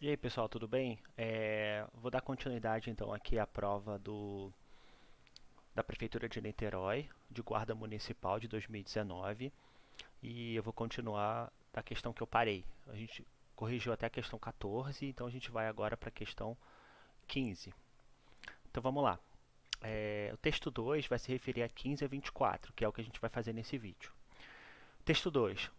E aí, pessoal, tudo bem? Vou dar continuidade então aqui à prova da Prefeitura de Niterói, de Guarda Municipal de 2019, e eu vou continuar da questão que eu parei. A gente corrigiu até a questão 14, então a gente vai agora para a questão 15. Então vamos lá. O texto 2 vai se referir a 15 a 24, que é o que a gente vai fazer nesse vídeo. Texto 2.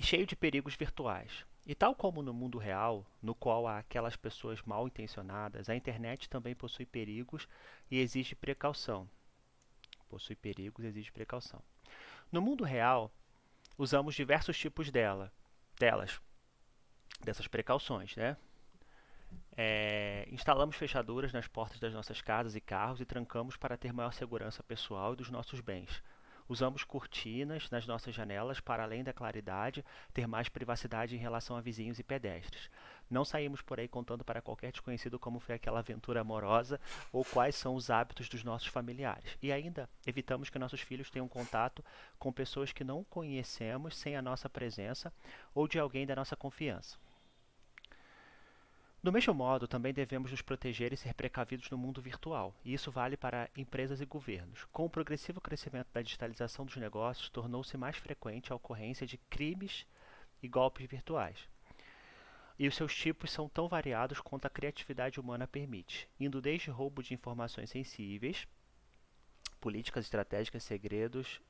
Cheio de perigos virtuais. E tal como no mundo real, no qual há aquelas pessoas mal intencionadas, a internet também possui perigos e exige precaução. Possui perigos e exige precaução. No mundo real, usamos diversos tipos delas, dessas precauções, né? Instalamos fechaduras nas portas das nossas casas e carros e trancamos para ter maior segurança pessoal e dos nossos bens. Usamos cortinas nas nossas janelas para, além da claridade, ter mais privacidade em relação a vizinhos e pedestres. Não saímos por aí contando para qualquer desconhecido como foi aquela aventura amorosa ou quais são os hábitos dos nossos familiares. E ainda evitamos que nossos filhos tenham contato com pessoas que não conhecemos sem a nossa presença ou de alguém da nossa confiança. Do mesmo modo, também devemos nos proteger e ser precavidos no mundo virtual, e isso vale para empresas e governos. Com o progressivo crescimento da digitalização dos negócios, tornou-se mais frequente a ocorrência de crimes e golpes virtuais. E os seus tipos são tão variados quanto a criatividade humana permite, indo desde roubo de informações sensíveis, políticas estratégicas, segredos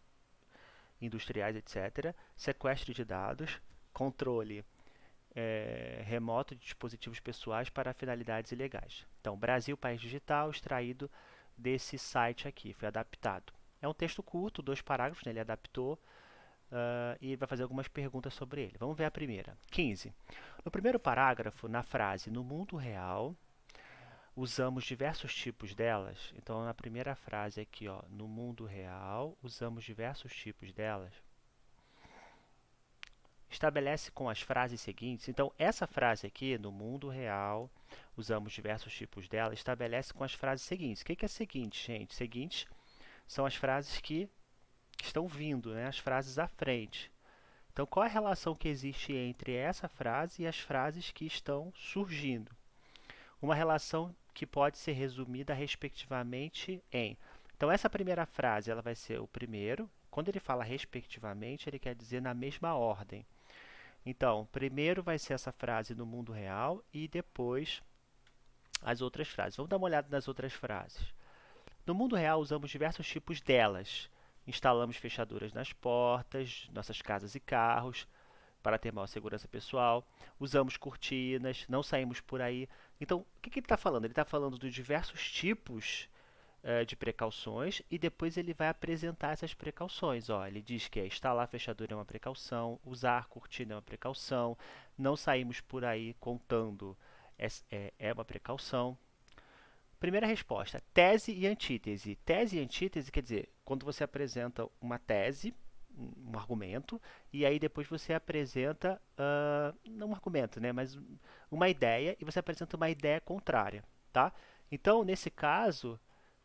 industriais, etc., sequestro de dados, controle remoto de dispositivos pessoais para finalidades ilegais. Então, Brasil, país digital, extraído desse site aqui, foi adaptado. É um texto curto, 2 parágrafos, né, ele adaptou e vai fazer algumas perguntas sobre ele. Vamos ver a primeira. 15. No primeiro parágrafo, na frase no mundo real, usamos diversos tipos delas. Então, na primeira frase aqui, ó, no mundo real, usamos diversos tipos delas. Estabelece com as frases seguintes. Então, essa frase aqui, no mundo real, usamos diversos tipos dela, estabelece com as frases seguintes. O que é seguinte, gente? Seguintes são as frases que estão vindo, né? As frases à frente. Então, qual é a relação que existe entre essa frase e as frases que estão surgindo? Uma relação que pode ser resumida respectivamente em. Então, essa primeira frase ela vai ser o primeiro. Quando ele fala respectivamente, ele quer dizer na mesma ordem. Então, primeiro vai ser essa frase no mundo real e depois as outras frases. Vamos dar uma olhada nas outras frases. No mundo real, usamos diversos tipos delas. Instalamos fechaduras nas portas, nossas casas e carros, para ter maior segurança pessoal. Usamos cortinas, não saímos por aí. Então, o que ele está falando? Ele está falando de diversos tipos de precauções e depois ele vai apresentar essas precauções. Ó, ele diz que instalar fechadura é uma precaução, usar cortina é uma precaução, não saímos por aí contando é uma precaução. Primeira resposta, tese e antítese. Tese e antítese quer dizer, quando você apresenta uma tese, um argumento, e aí depois você apresenta, não um argumento, né, mas uma ideia, e você apresenta uma ideia contrária, tá? Então, nesse caso,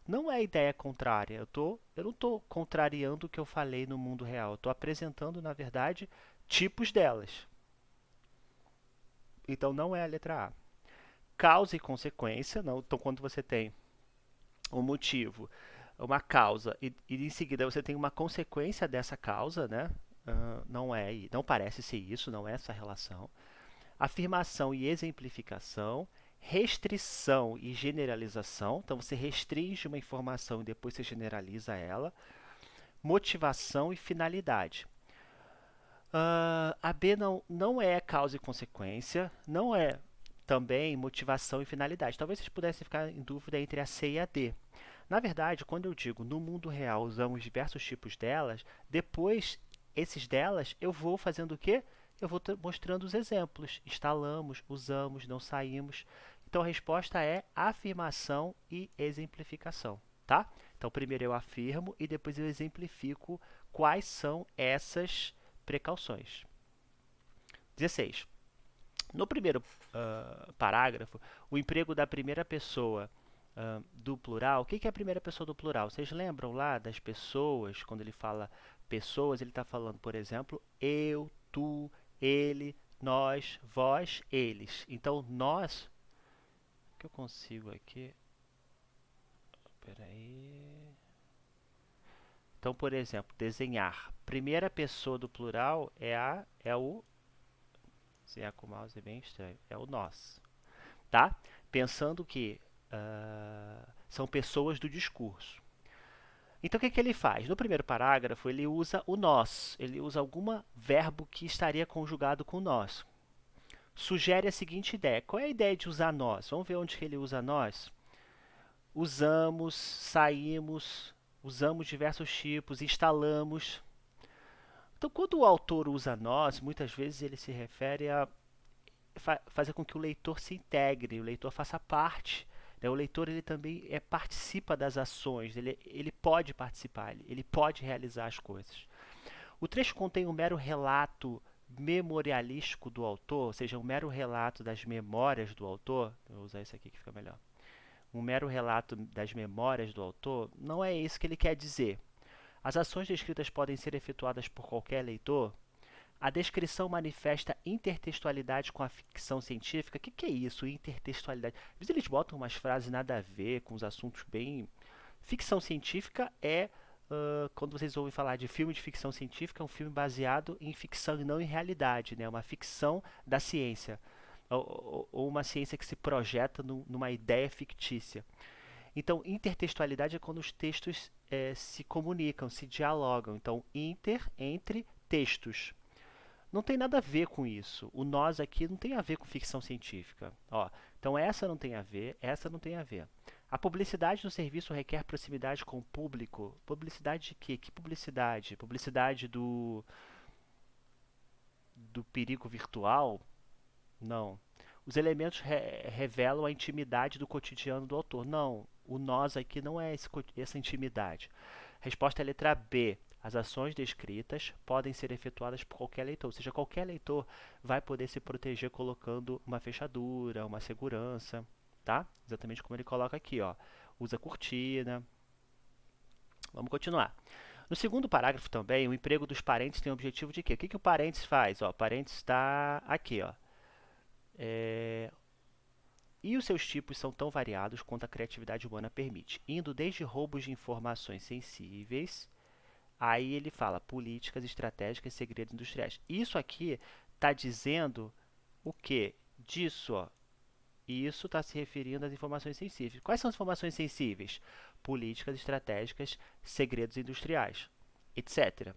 não é ideia contrária. Eu não estou contrariando o que eu falei no mundo real. Eu estou apresentando, na verdade, tipos delas. Então, não é a letra A. Causa e consequência. Não, então, quando você tem um motivo, uma causa, e em seguida você tem uma consequência dessa causa, né? Não é, não parece ser isso, não é essa relação. Afirmação e exemplificação, restrição e generalização. Então, você restringe uma informação e depois você generaliza ela. Motivação e finalidade. A B não é causa e consequência, não é também motivação e finalidade. Talvez vocês pudessem ficar em dúvida entre a C e a D. Na verdade, quando eu digo no mundo real usamos diversos tipos delas, depois esses delas eu vou fazendo o quê? Eu vou mostrando os exemplos. Instalamos, usamos, não saímos. Então a resposta é afirmação e exemplificação, tá? Então primeiro eu afirmo e depois eu exemplifico quais são essas precauções. 16. No primeiro parágrafo, o emprego da primeira pessoa do plural. O que é a primeira pessoa do plural? Vocês lembram lá das pessoas? Quando ele fala pessoas, ele está falando, por exemplo, eu, tu, ele, nós, vós, eles. Então, nós, o que eu consigo aqui? Peraí. Então, por exemplo, desenhar. Primeira pessoa do plural é o... Desenhar com o mouse é bem estranho. É o nós. Tá? Pensando que são pessoas do discurso. Então, o que, que ele faz? No primeiro parágrafo, ele usa o nós. Ele usa algum verbo que estaria conjugado com nós. Sugere a seguinte ideia. Qual é a ideia de usar nós? Vamos ver onde que ele usa nós. Usamos, saímos, usamos diversos tipos, instalamos. Então, quando o autor usa nós, muitas vezes ele se refere a fazer com que o leitor se integre, o leitor faça parte. Né? O leitor ele também participa das ações, ele pode participar, ele pode realizar as coisas. O trecho contém um mero relato memorialístico do autor, ou seja, um mero relato das memórias do autor. Vou usar isso aqui que fica melhor. Um mero relato das memórias do autor, não é isso que ele quer dizer. As ações descritas podem ser efetuadas por qualquer leitor. A descrição manifesta intertextualidade com a ficção científica. O que é isso, intertextualidade? Às vezes eles botam umas frases nada a ver, com os assuntos bem... Ficção científica é, quando vocês ouvem falar de filme de ficção científica, é um filme baseado em ficção e não em realidade, né? Uma ficção da ciência, ou uma ciência que se projeta numa ideia fictícia. Então, intertextualidade é quando os textos se comunicam, se dialogam. Então, entre textos. Não tem nada a ver com isso. O nós aqui não tem a ver com ficção científica. Ó, então, essa não tem a ver, essa não tem a ver. A publicidade do serviço requer proximidade com o público. Publicidade de quê? Que publicidade? Publicidade do perigo virtual? Não. Os elementos revelam a intimidade do cotidiano do autor. Não, o nós aqui não é essa intimidade. Resposta é a letra B. As ações descritas podem ser efetuadas por qualquer leitor, ou seja, qualquer leitor vai poder se proteger colocando uma fechadura, uma segurança, tá? Exatamente como ele coloca aqui, ó. Usa cortina. Vamos continuar. No segundo parágrafo também, o emprego dos parênteses tem o objetivo de quê? O que o parênteses faz? Ó, o parênteses está aqui, ó. E os seus tipos são tão variados quanto a criatividade humana permite, indo desde roubos de informações sensíveis. Aí ele fala políticas, estratégicas, segredos industriais. Isso aqui está dizendo o quê? Disso, ó. Isso está se referindo às informações sensíveis. Quais são as informações sensíveis? Políticas, estratégicas, segredos industriais, etc.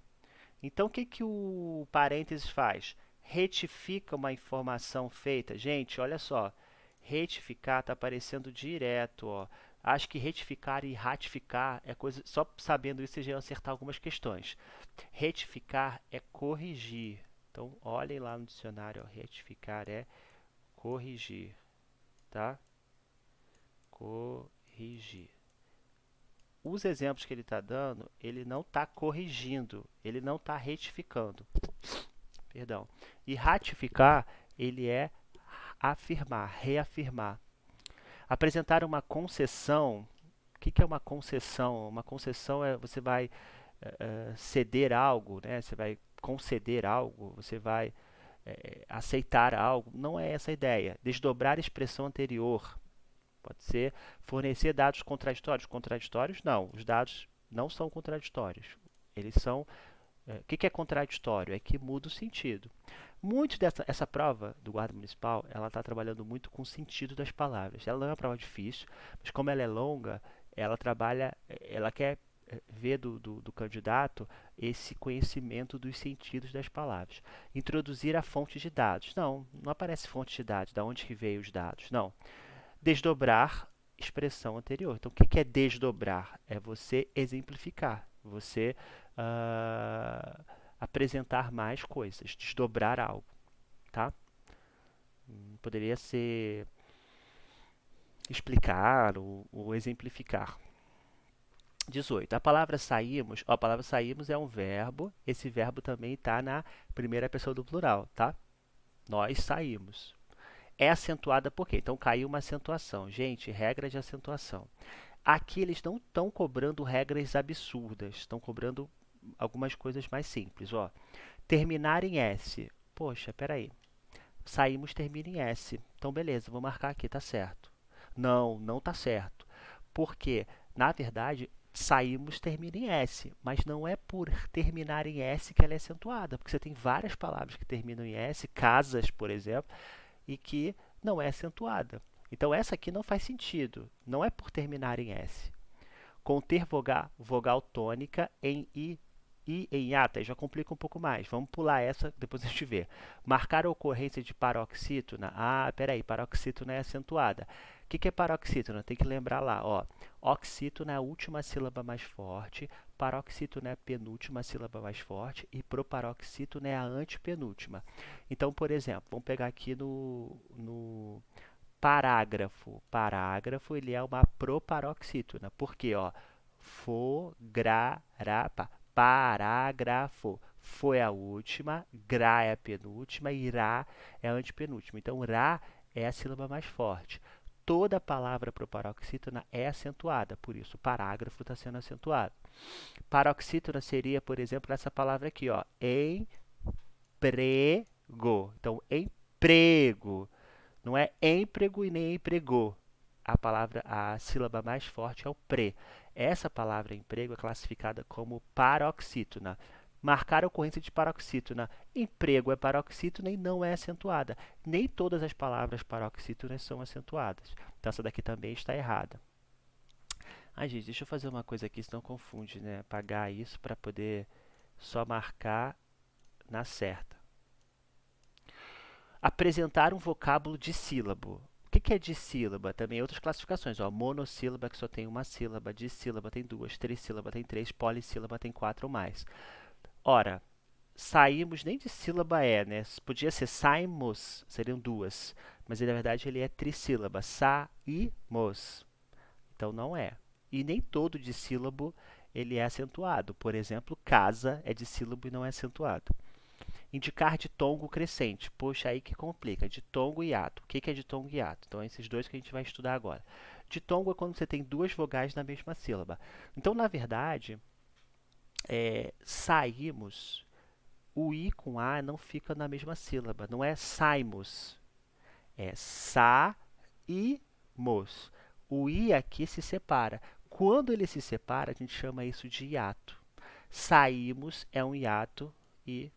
Então, o que, que o parênteses faz? Retifica uma informação feita. Gente, olha só. Retificar está aparecendo direto, ó. Acho que retificar e ratificar é coisa. Só sabendo isso, vocês já vão acertar algumas questões. Retificar é corrigir. Então, olhem lá no dicionário. Ó. Retificar é corrigir. Tá? Corrigir. Os exemplos que ele está dando, ele não está corrigindo. Ele não está retificando. Perdão. E ratificar, ele é afirmar, reafirmar. Apresentar uma concessão. O que é uma concessão? Uma concessão é você vai ceder algo, né? Você vai conceder algo, você vai aceitar algo. Não é essa a ideia. Desdobrar a expressão anterior. Pode ser fornecer dados contraditórios. Contraditórios? Não. Os dados não são contraditórios. Eles são... O que é contraditório? É que muda o sentido. Muito essa prova do guarda municipal, ela está trabalhando muito com o sentido das palavras. Ela não é uma prova difícil, mas como ela é longa, ela quer ver do candidato esse conhecimento dos sentidos das palavras. Introduzir a fonte de dados. Não aparece fonte de dados, da onde que veio os dados. Não. Desdobrar expressão anterior. Então, o que é desdobrar? É você exemplificar, você apresentar mais coisas, desdobrar algo, tá? Poderia ser explicar ou exemplificar. 18. A palavra saímos, ó, a palavra saímos é um verbo, esse verbo também está na primeira pessoa do plural, tá? Nós saímos. É acentuada por quê? Então caiu uma acentuação. Gente, regra de acentuação. Aqui eles não estão cobrando regras absurdas, estão cobrando algumas coisas mais simples. Ó. Terminar em S. Poxa, peraí. Saímos termina em S. Então, beleza, vou marcar aqui, tá certo. Não, não tá certo. Porque, na verdade, saímos termina em S, mas não é por terminar em S que ela é acentuada, porque você tem várias palavras que terminam em S, casas, por exemplo, e que não é acentuada. Então, essa aqui não faz sentido, não é por terminar em S. Conter vogal tônica em I e em ata, aí já complica um pouco mais. Vamos pular essa, depois a gente vê. Marcar a ocorrência de paroxítona. Ah, peraí, paroxítona é acentuada. O que é paroxítona? Tem que lembrar lá, ó. Oxítona é a última sílaba mais forte, paroxítona é a penúltima sílaba mais forte e proparoxítona é a antepenúltima. Então, por exemplo, vamos pegar aqui no parágrafo. Parágrafo, ele é uma proparoxítona. Por quê? Ó, fo-gra-ra-pa. Parágrafo. Fo é a última, gra é a penúltima e ra é a antepenúltima. Então, ra é a sílaba mais forte. Toda palavra proparoxítona é acentuada, por isso o parágrafo está sendo acentuado. Paroxítona seria, por exemplo, essa palavra aqui, ó, emprego. Então, emprego. Não é emprego e nem empregou. A sílaba mais forte é o pre. Essa palavra emprego é classificada como paroxítona. Marcar a ocorrência de paroxítona. Emprego é paroxítona e não é acentuada. Nem todas as palavras paroxítonas são acentuadas. Então, essa daqui também está errada. Ah, gente, deixa eu fazer uma coisa aqui, senão confunde, né? Apagar isso para poder só marcar na certa. Apresentar um vocábulo dissílabo. O que é dissílaba? Também outras classificações. Ó, monossílaba, que só tem uma sílaba. Dissílaba tem duas. Trissílaba tem três. Polissílaba tem quatro ou mais. Ora, saímos nem de sílaba é, né? Podia ser saímos, seriam duas. Mas na verdade ele é trissílaba. Saímos. Então não é. E nem todo dissílabo ele é acentuado. Por exemplo, casa é dissílabo e não é acentuado. Indicar ditongo crescente. Poxa, aí que complica. Ditongo e hiato. O que é ditongo e hiato? Então, esses dois que a gente vai estudar agora. Ditongo é quando você tem duas vogais na mesma sílaba. Então, na verdade, saímos, o i com a não fica na mesma sílaba. Não é saímos. É saímos. O i aqui se separa. Quando ele se separa, a gente chama isso de hiato. Saímos é um hiato e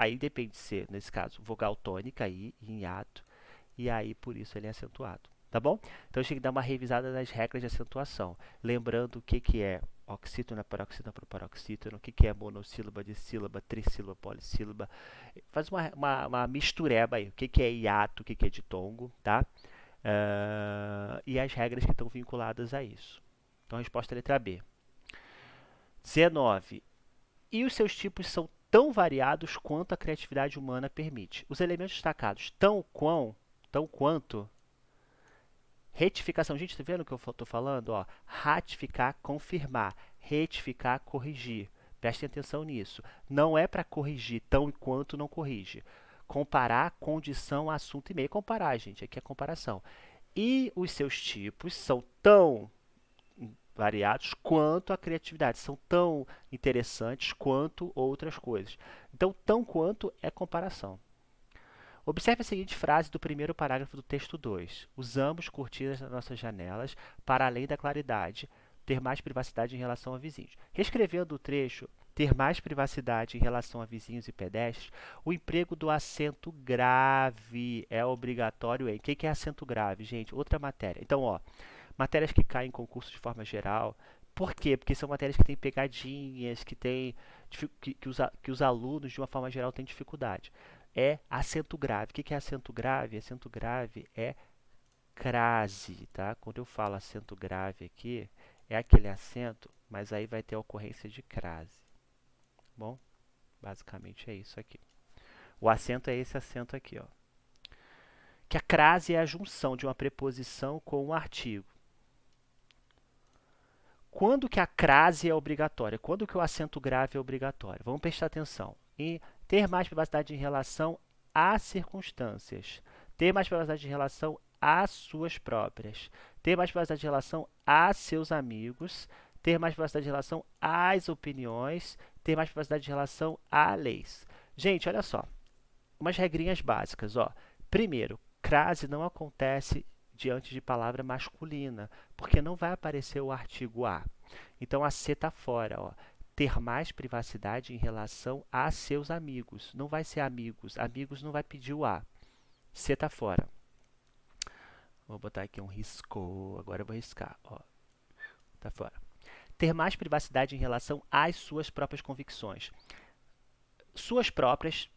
aí depende de ser, nesse caso, vogal tônica aí, em hiato, e aí por isso ele é acentuado. Tá bom? Então a gente tem que dar uma revisada nas regras de acentuação. Lembrando o que é oxítona, paroxítona, proparoxítona, o que é monossílaba, dissílaba, trissílaba, polissílaba. Faz uma mistureba aí. O que é hiato, o que é ditongo, tá? E as regras que estão vinculadas a isso. Então a resposta é a letra B. 19. E os seus tipos são tão variados quanto a criatividade humana permite. Os elementos destacados tão quanto, retificação. Gente, está vendo o que eu estou falando? Ó, ratificar, confirmar, retificar, corrigir. Prestem atenção nisso. Não é para corrigir tão quanto não corrige. Comparar condição, assunto e meio. Comparar, gente, aqui é comparação. E os seus tipos são tão variados quanto a criatividade, são tão interessantes quanto outras coisas. Então, tão quanto é comparação. Observe a seguinte frase do primeiro parágrafo do texto 2. Usamos cortinas nas nossas janelas para além da claridade, ter mais privacidade em relação a vizinhos. Reescrevendo o trecho, ter mais privacidade em relação a vizinhos e pedestres, o emprego do acento grave é obrigatório em. O que é acento grave, gente? Outra matéria. Então, ó, matérias que caem em concurso de forma geral. Por quê? Porque são matérias que têm pegadinhas, que os alunos, de uma forma geral, têm dificuldade. É acento grave. O que é acento grave? Acento grave é crase, tá? Quando eu falo acento grave aqui, é aquele acento, mas aí vai ter a ocorrência de crase. Bom, basicamente é isso aqui. O acento é esse acento aqui, ó. Que a crase é a junção de uma preposição com um artigo. Quando que a crase é obrigatória? Quando que o acento grave é obrigatório? Vamos prestar atenção. Em ter mais privacidade em relação às circunstâncias. Ter mais privacidade em relação às suas próprias. Ter mais privacidade em relação a seus amigos. Ter mais privacidade em relação às opiniões. Ter mais privacidade em relação a leis. Gente, olha só. umas regrinhas básicas, ó. Primeiro, crase não acontece diante de palavra masculina, porque não vai aparecer o artigo a. Então a C está fora, ó. Ter mais privacidade em relação a seus amigos. Não vai ser amigos. Amigos não vai pedir o a. C está fora. Vou botar aqui um riscou. Agora eu vou riscar, ó. Tá fora. Ter mais privacidade em relação às suas próprias convicções. Suas próprias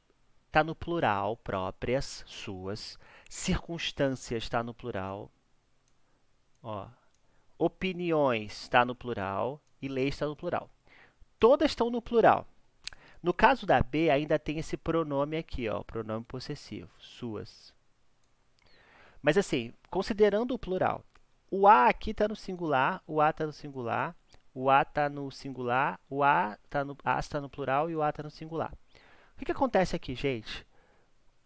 está no plural, próprias, suas. Circunstâncias está no plural. Ó. Opiniões está no plural e leis está no plural. Todas estão no plural. No caso da B, ainda tem esse pronome aqui, ó, pronome possessivo, suas. Mas assim, considerando o plural, o A aqui está no singular, o A está no singular, o A está no singular, o A está no plural e o A está no singular. O que acontece aqui, gente?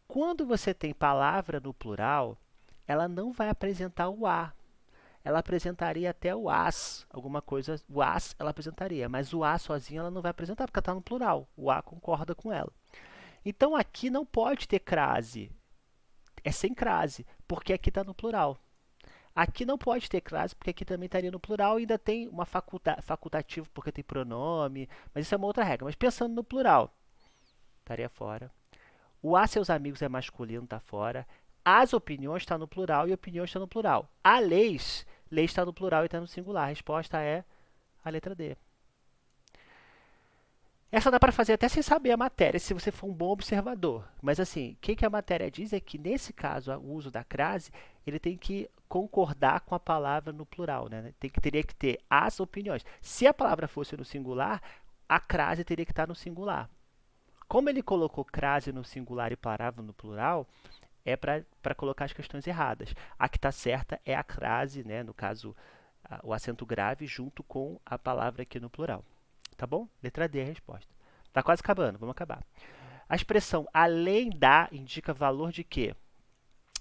Quando você tem palavra no plural, ela não vai apresentar o A. Ela apresentaria até o as, alguma coisa, o as ela apresentaria, mas o a sozinho ela não vai apresentar, porque ela está no plural, o a concorda com ela. Então aqui não pode ter crase, é sem crase, porque aqui está no plural. Aqui não pode ter crase, porque aqui também estaria no plural e ainda tem uma facultativo, porque tem pronome, mas isso é uma outra regra. Mas pensando no plural, estaria fora. O a seus amigos é masculino, está fora. As opiniões está no plural e opiniões está no plural. A leis está no plural e está no singular. A resposta é a letra D. Essa dá para fazer até sem saber a matéria, se você for um bom observador. Mas assim, o que a matéria diz é que, nesse caso, o uso da crase, ele tem que concordar com a palavra no plural, né? Teria que ter as opiniões. Se a palavra fosse no singular, a crase teria que estar no singular. Como ele colocou crase no singular e palavra no plural, é para colocar as questões erradas. A que está certa é a crase, né? No caso, o acento grave junto com a palavra aqui no plural. Tá bom? Letra D é a resposta. Está quase acabando, vamos acabar. A expressão além da indica valor de quê?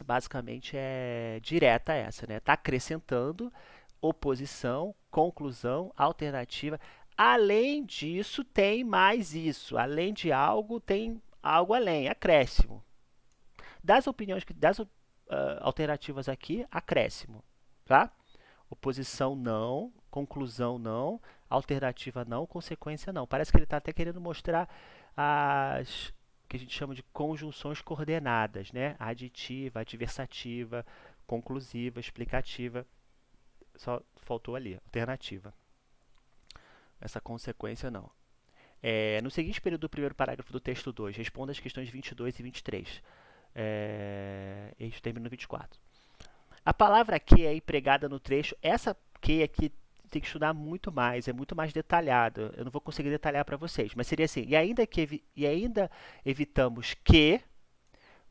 Basicamente é direta essa, né? Está acrescentando oposição, conclusão, alternativa. Além disso, tem mais isso. Além de algo, tem algo além, acréscimo. Das opiniões, das alternativas aqui, acréscimo, tá? Oposição não, conclusão não, alternativa não, consequência não. Parece que ele está até querendo mostrar as que a gente chama de conjunções coordenadas, né? Aditiva, adversativa, conclusiva, explicativa. Só faltou ali, alternativa. Essa consequência não. No seguinte período do primeiro parágrafo do texto 2, responda as questões 22 e 23. Isso termina no 24. A palavra que é empregada no trecho, essa que aqui tem que estudar muito mais, é muito mais detalhado. Eu não vou conseguir detalhar para vocês, mas seria assim: e ainda evitamos que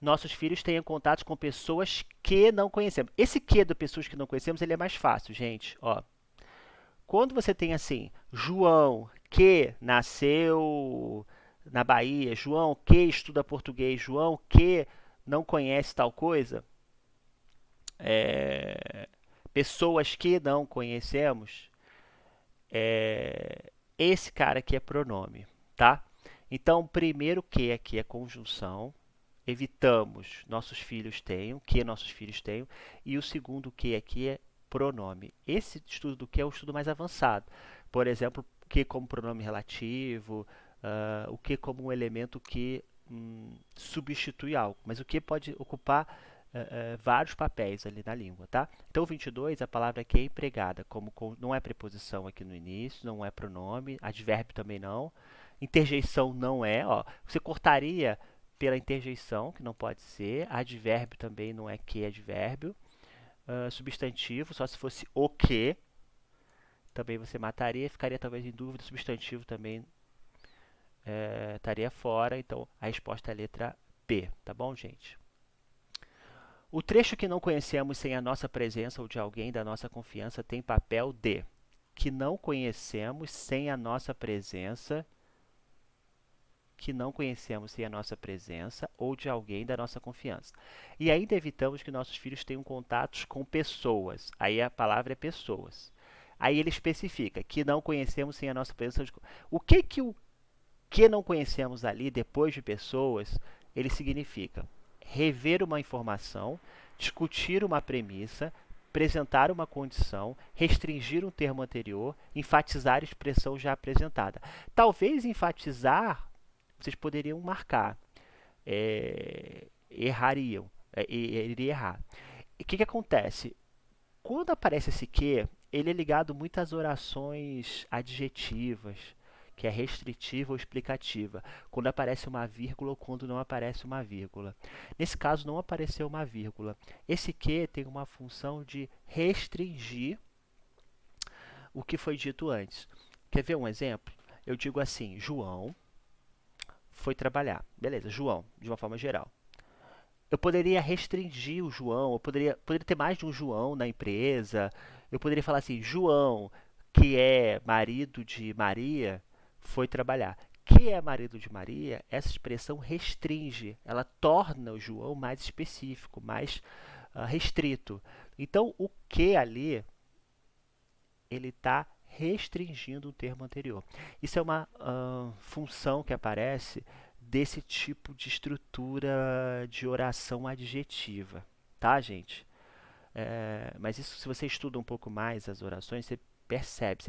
nossos filhos tenham contatos com pessoas que não conhecemos. Esse que de pessoas que não conhecemos, ele é mais fácil, gente. Ó, quando você tem assim, João que nasceu na Bahia, João que estuda português, João que não conhece tal coisa, pessoas que não conhecemos, esse cara aqui é pronome, tá? Então, primeiro que aqui é conjunção, evitamos nossos filhos tenham, que nossos filhos tenham, e o segundo que aqui é pronome. Esse estudo do que é o estudo mais avançado. Por exemplo, o que como pronome relativo, o que como um elemento que substitui algo, mas o que pode ocupar vários papéis ali na língua, tá? Então, o 22, a palavra aqui é empregada, não é preposição aqui no início, não é pronome, advérbio também não, interjeição não é, ó, você cortaria pela interjeição, que não pode ser, advérbio também não é que advérbio, substantivo, só se fosse o que, também você mataria, ficaria talvez em dúvida, substantivo também estaria fora, então a resposta é a letra B, tá bom, gente? O trecho que não conhecemos sem a nossa presença ou de alguém da nossa confiança tem papel de que não conhecemos sem a nossa presença, ou de alguém da nossa confiança. E ainda evitamos que nossos filhos tenham contatos com pessoas. Aí a palavra é pessoas. Aí ele especifica que não conhecemos sem a nossa presença. O que não conhecemos ali, depois de pessoas, ele significa rever uma informação, discutir uma premissa, apresentar uma condição, restringir um termo anterior, enfatizar a expressão já apresentada. Talvez enfatizar, vocês poderiam marcar, errariam, iria errar. O que acontece? Quando aparece esse que, ele é ligado muito às orações adjetivas, que é restritiva ou explicativa, quando aparece uma vírgula ou quando não aparece uma vírgula. Nesse caso, não apareceu uma vírgula. Esse que tem uma função de restringir o que foi dito antes. Quer ver um exemplo? Eu digo assim, João foi trabalhar. Beleza, João, de uma forma geral. Eu poderia restringir o João, eu poderia ter mais de um João na empresa. Eu poderia falar assim, João, que é marido de Maria, foi trabalhar. Que é marido de Maria, essa expressão restringe, ela torna o João mais específico, mais restrito. Então, o que ali, ele está restringindo o termo anterior. Isso é uma função que aparece desse tipo de estrutura de oração adjetiva, tá, gente? Mas isso, se você estuda um pouco mais as orações, você percebe.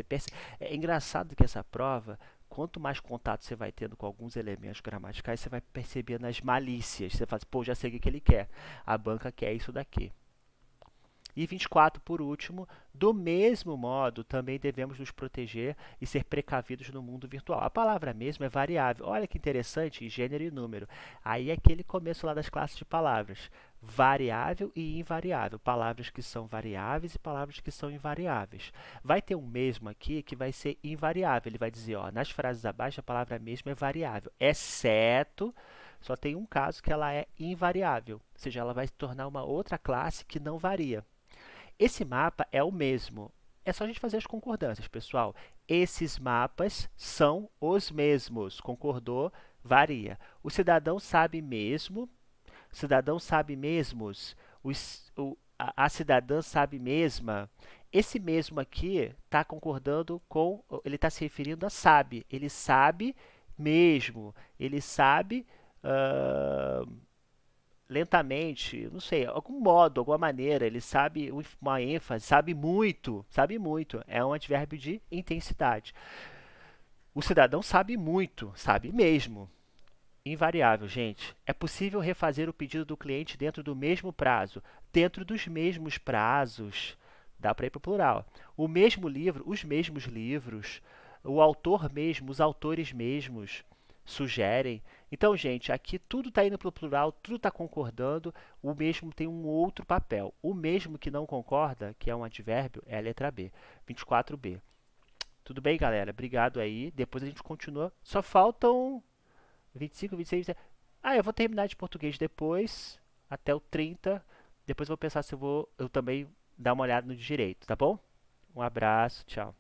É engraçado que essa prova, quanto mais contato você vai tendo com alguns elementos gramaticais, você vai percebendo as malícias. Você fala assim, pô, já sei o que ele quer. A banca quer isso daqui. E 24, por último, do mesmo modo, também devemos nos proteger e ser precavidos no mundo virtual. A palavra mesmo é variável. Olha que interessante, gênero e número. Aí é aquele começo lá das classes de palavras. Variável e invariável. Palavras que são variáveis e palavras que são invariáveis. Vai ter um mesmo aqui que vai ser invariável. Ele vai dizer, ó, nas frases abaixo, a palavra mesmo é variável, exceto... Só tem um caso que ela é invariável, ou seja, ela vai se tornar uma outra classe que não varia. Esse mapa é o mesmo. É só a gente fazer as concordâncias, pessoal. Esses mapas são os mesmos. Concordou? Varia. O cidadão sabe mesmo. Cidadão sabe mesmos. A cidadã sabe mesma. Esse mesmo aqui está concordando com... Ele está se referindo a sabe. Ele sabe mesmo. Ele sabe... lentamente, não sei, algum modo, alguma maneira, ele sabe uma ênfase, sabe muito, é um advérbio de intensidade. O cidadão sabe muito, sabe mesmo. Invariável, gente. É possível refazer o pedido do cliente dentro do mesmo prazo, dentro dos mesmos prazos. Dá para ir para o plural. O mesmo livro, os mesmos livros, o autor mesmo, os autores mesmos sugerem. Então, gente, aqui tudo está indo para o plural, tudo está concordando, o mesmo tem um outro papel. O mesmo que não concorda, que é um advérbio, é a letra B, 24b. Tudo bem, galera? Obrigado aí. Depois a gente continua. Só faltam 25, 26, 27. Eu vou terminar de português depois, até o 30. Depois eu vou pensar se eu também dar uma olhada no de direito, tá bom? Um abraço, tchau.